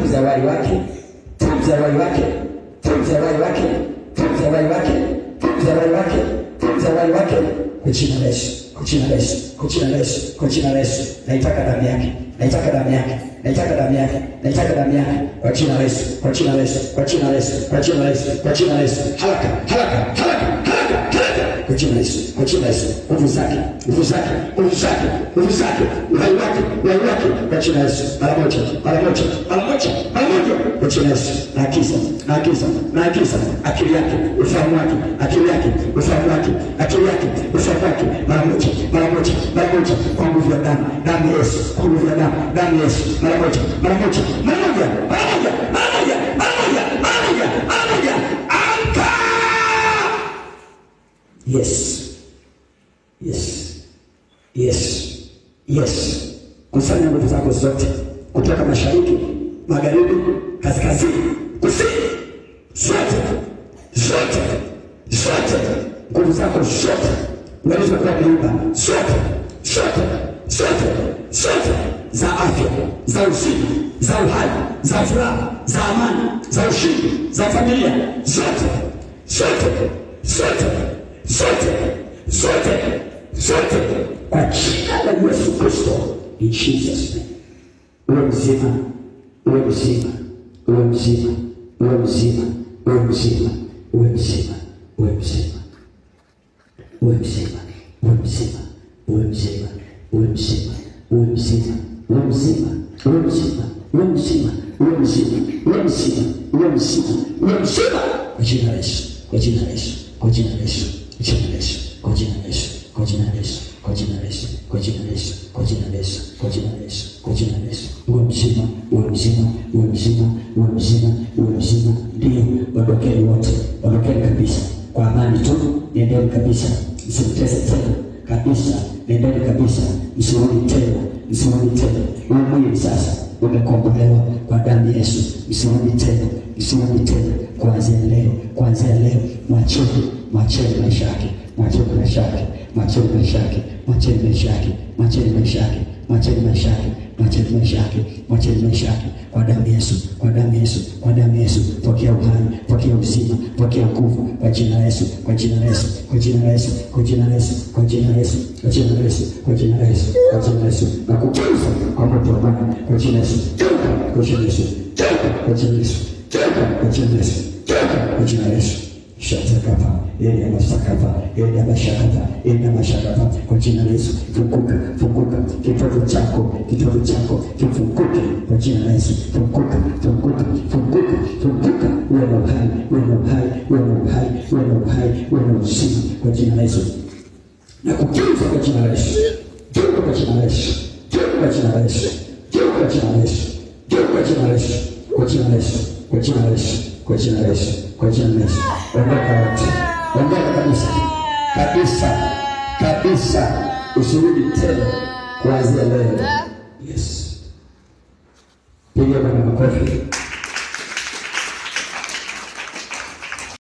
tunza uhai wake, tunza uhai wake, tunza uhai wake, tunza uhai wake, tunza uhai wake, tunza uhai wake, kwa jina la Yesu, kwa jina la Yesu, kwa jina la Yesu, kwa jina la Yesu. Naitaka damu yake, naitaka damu yake, naitaka damu yake, naitaka damu yake, kwa jina la Yesu, kwa jina la Yesu, kwa jina la Yesu, kwa jina la Yesu, kwa jina la Yesu. Haraka, haraka, haraka, haraka, haraka, kwa jina la Yesu, kwa jina la Yesu. Nguvu zake, nguvu zake, nguvu zake, nguvu zake, uhai wake, uhai wake, kwa jina la Yesu. Mara moja, mara moja, mara moja, mara moja, kwa jina la Yesu. Naagiza, naagiza, naagiza akili yake, ufahamu wake, akili yake, ufahamu wake, akili yake, ufahamu wake, mara moja, mara moja, mara moja, kwa nguvu ya damu, damu ya Yesu, kwa nguvu ya damu, damu ya Yesu. Mara moja, mara moja, mara moja, mara moja, mara moja, mara moja, mara moja, mara moja. Amka! Yes. Yes. Yes. Yes. Kusanya nguvu zako zote kutoka mashariki, magharibi, kaskazini, kusini, zote, zote, zote, nguvu zako zote ulizokuwa umeumba, zote, zote, zote, zote, za afya, za uzima, za uhai, za furaha, za amani, za ushindi, za familia, zote, zote, zote, zote, zote, zote, kwa jina la Yesu Kristo, in Jesus name. Uwe mzima, uwe mzima, uwe mzima, uwe mzima, uwe mzima, uwe mzima, uwe mzima, uwe mzima, uwe mzima, uwe mzima, uwe mzima, uwe mzima, uwe mzima, uwe mzima, uwe mzima, uwe mzima, uwe mzima, uwe mzima, uwe mzima, kwa jina la Yesu, kwa jina la Yesu, kwa jina la Yesu, kwa jina la Yesu, kwa jina la Yesu, kwa jina la Yesu, kwa jina la Yesu, kwa jina la Yesu, kwa jina la Yesu, kwa jina la Yesu, kwa jina la Yesu. Uwe mzima, uwe mzima, uwe mzima, uwe mzima, uwe mzima. Ndio, ondokeni wote, ondokeni kabisa kwa amani tu, nendeni kabisa, msimtese tena kabisa, nendeni kabisa, msirudi tena, msirudi tena. Huu mwili sasa umekombolewa kwa damu ya Yesu, msirudi tena, msirudi tena. Kuanzia leo, kuanzia leo, mwacheni, mwacheni maisha yake, mwacheni maisha yake, mwacheni maisha yake, mwacheni maisha yake, mwacheni maisha yake, mwacheni maisha yake, mwacheni maisha yake, mwacheni maisha yake, kwa damu ya Yesu, kwa damu ya Yesu, kwa damu ya Yesu. Pokea uhai, pokea uzima, pokea nguvu kwa jina la Yesu, kwa jina la Yesu, kwa jina la Yesu, kwa jina la Yesu, kwa jina la Yesu, kwa jina la Yesu, kwa jina la Yesu, kwa jina la Yesu. Na kukuza kwa moto wa Bwana kwa jina la Yesu, kwa jina la Yesu, kwa jina la Yesu, kwa jina la Yesu, kwa jina la Yesu. Shatakapa, ili amasakapa, ili amashakapa, ili amashakapa, kwa jina la Yesu. Funguka, funguka, kitovu chako, kitovu chako, kifunguke kwa jina la Yesu. Funguka, funguka, funguka, funguka, uwe na uhai, uwe na uhai, uwe na uhai, uwe na uhai, uwe na uzima kwa jina la Yesu. Na kukiuka kwa jina la Yesu, kiuka kwa jina la Yesu, kiuka kwa jina la Yesu, kiuka kwa jina la Yesu, kiuka kwa jina la Yesu, kwa jina la Yesu, kwa jina la Yesu, kwa jina la Yesu, kwa jina la Yesu. Ondoka wote, ondoka kabisa, kabisa, kabisa, usirudi tena kuanzia leo. Yes. Piga Bwana makofi.